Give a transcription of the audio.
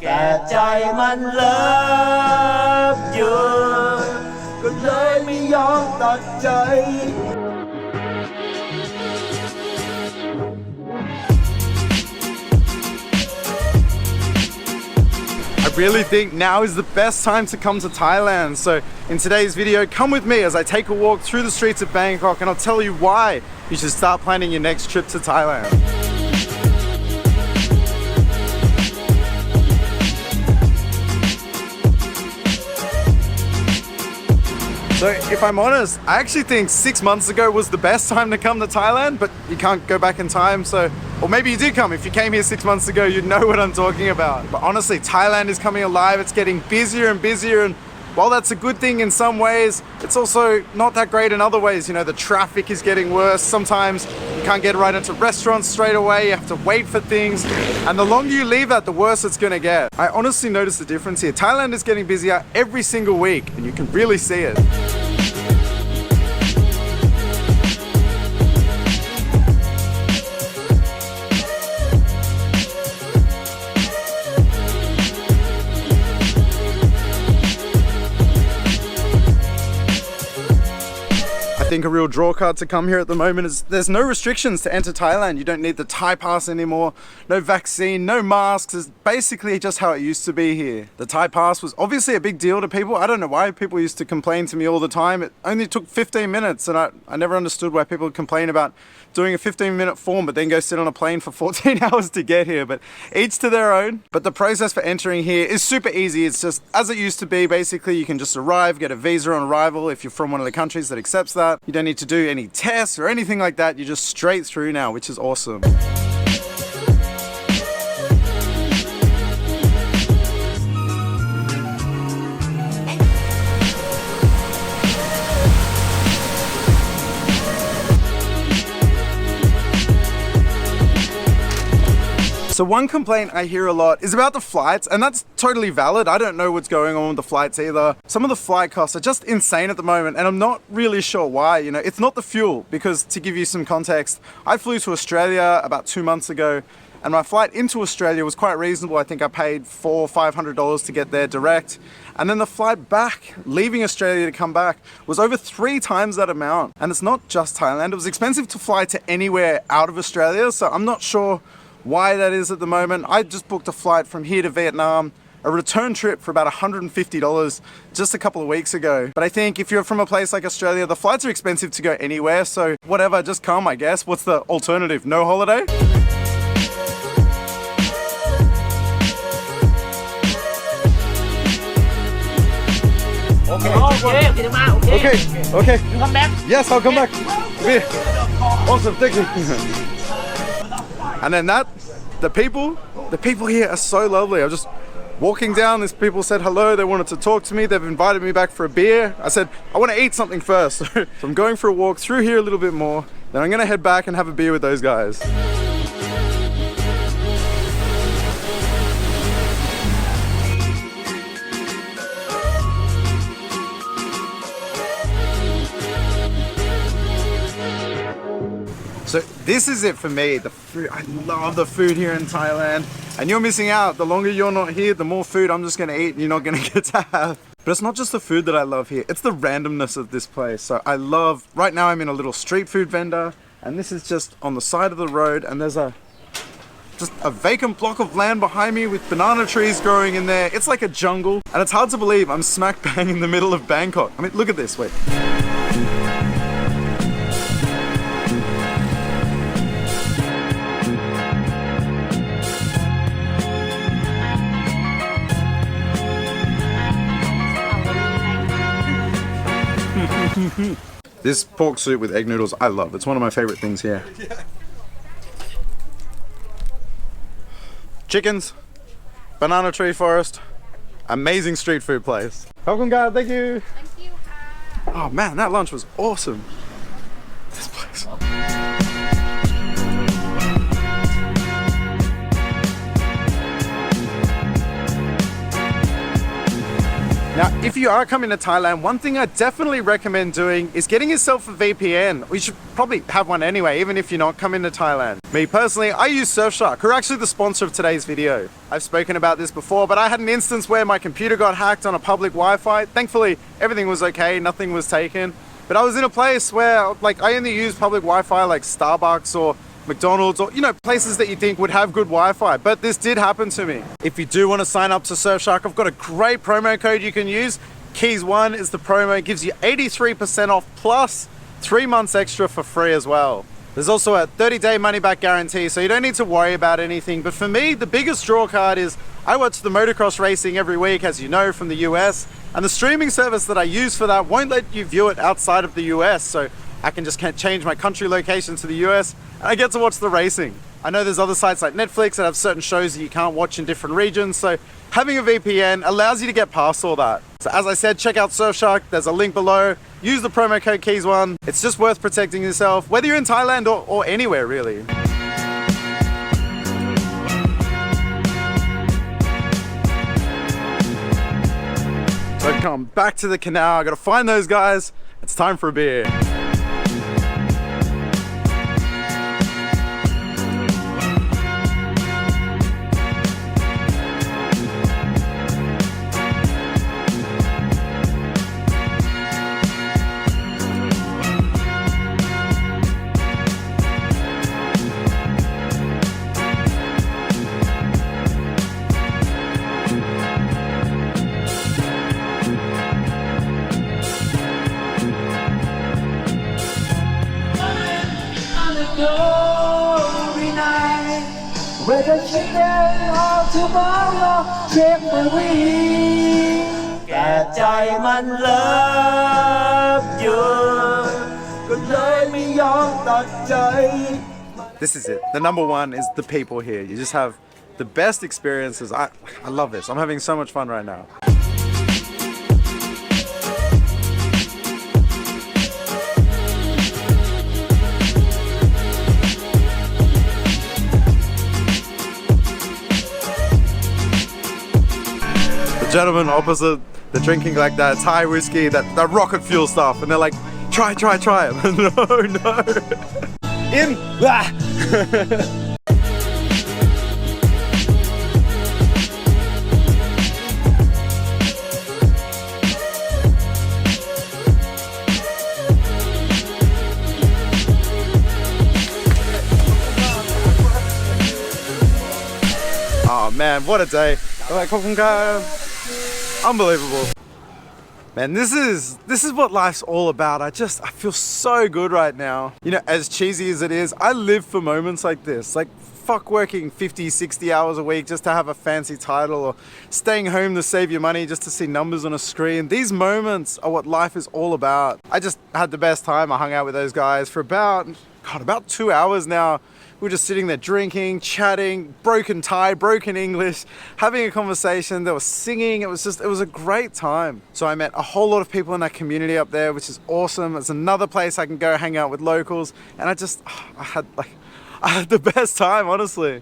แต่ใจมันเลิฟอยู่ก็เลยไม่ยอมตัดใจ I really think now is the best time to come to Thailand. So in today's video, come with me as I take a walk through the streets of Bangkok and I'll tell you why you should start planning your next trip to Thailand. So if I'm honest, I actually think 6 months ago was the best time to come to Thailand, but you can't go back in time, so, or maybe you did come. If you came here 6 months ago, you'd know what I'm talking about. But honestly, Thailand is coming alive. It's getting busier and busier, and while that's a good thing in some ways, it's also not that great in other ways. You know, the traffic is getting worse. Sometimes you can't get right into restaurants straight away. You have to wait for things. And the longer you leave that, the worse it's gonna get. I honestly noticed the difference here. Thailand is getting busier every single week, and you can really see it. I think a real draw card to come here at the moment is there's no restrictions to enter Thailand. You don't need the Thai pass anymore, no vaccine, no masks. It's basically just how it used to be here. The Thai pass was obviously a big deal to people. I don't know why people used to complain to me all the time. It only took 15 minutes and I never understood why people would complain about doing a 15-minute form but then go sit on a plane for 14 hours to get here. But each to their own. But the process for entering here is super easy. It's just as it used to be. Basically, you can just arrive, get a visa on arrival if you're from one of the countries that accepts that. You don't need to do any tests or anything like that. You're just straight through now, which is awesome. So one complaint I hear a lot is about the flights, and that's totally valid. I don't know what's going on with the flights either. Some of the flight costs are just insane at the moment, and I'm not really sure why. You know, it's not the fuel, because to give you some context, I flew to Australia about 2 months ago, and my flight into Australia was quite reasonable. I think I paid $400 or $500 to get there direct. And then the flight back, leaving Australia to come back, was over 3 times that amount. And it's not just Thailand. It was expensive to fly to anywhere out of Australia, so I'm not sure why that is at the moment. I just booked a flight from here to Vietnam, a return trip for about $150 just a couple of weeks ago. But I think if you're from a place like Australia, the flights are expensive to go anywhere, so whatever, just come, I guess. What's the alternative? No holiday? Okay. You come back? Yes, I'll come back. Awesome, thank you. And then the people here are so lovely. I was just walking down, these people said hello, they wanted to talk to me, they've invited me back for a beer. I said, I want to eat something first. So I'm going for a walk through here a little bit more, then I'm gonna head back and have a beer with those guys. So this is it for me, the food. I love the food here in Thailand, and you're missing out. The longer you're not here, the more food I'm just gonna eat and you're not gonna get to have. But it's not just the food that I love here, it's the randomness of this place. So I love, right now I'm in a little street food vendor, and this is just on the side of the road, and there's just a vacant block of land behind me with banana trees growing in there. It's like a jungle, and it's hard to believe I'm smack bang in the middle of Bangkok. I mean, look at this, wait. This pork soup with egg noodles, I love. It's one of my favorite things here. Chickens, banana tree forest, amazing street food place. Welcome, guys. Thank you. Thank you. Oh man, that lunch was awesome. This place. Now, if you are coming to Thailand, one thing I definitely recommend doing is getting yourself a VPN. You should probably have one anyway, even if you're not coming to Thailand. Me personally, I use Surfshark, who are actually the sponsor of today's video. I've spoken about this before, but I had an instance where my computer got hacked on a public Wi-Fi. Thankfully, everything was okay, nothing was taken. But I was in a place where, like, I only use public Wi-Fi like Starbucks or McDonald's, or, you know, places that you think would have good Wi-Fi, but this did happen to me. If you do want to sign up to Surfshark, I've got a great promo code you can use. Keis1 is the promo, it gives you 83% off plus 3 months extra for free as well. There's also a 30-day money-back guarantee, so you don't need to worry about anything. But for me, the biggest draw card is I watch the motocross racing every week, as you know, from the US, and the streaming service that I use for that won't let you view it outside of the US, so I can just change my country location to the US and I get to watch the racing. I know there's other sites like Netflix that have certain shows that you can't watch in different regions, so having a VPN allows you to get past all that. So as I said, check out Surfshark, there's a link below. Use the promo code Keis1. It's just worth protecting yourself, whether you're in Thailand or anywhere really. So I come back to the canal, I gotta find those guys. It's time for a beer. Whether today or tomorrow, take my wing. แต่ใจมัน love you ก็เลยไม่ยอมตัดใจ This is it. The number one is the people here. You just have the best experiences. I love this. I'm having so much fun right now. Gentlemen opposite, they're drinking like that Thai whiskey, that rocket fuel stuff, and they're like, try it. No. In. Oh man, what a day. Like, unbelievable. Man, this is what life's all about. I feel so good right now. You know, as cheesy as it is, I live for moments like this. Like, fuck working 50, 60 hours a week just to have a fancy title, or staying home to save your money just to see numbers on a screen. These moments are what life is all about. I just had the best time. I hung out with those guys for about 2 hours now. We were just sitting there drinking, chatting, broken Thai, broken English, having a conversation. They were singing. It was a great time. So I met a whole lot of people in that community up there, which is awesome. It's another place I can go hang out with locals. And I had the best time, honestly.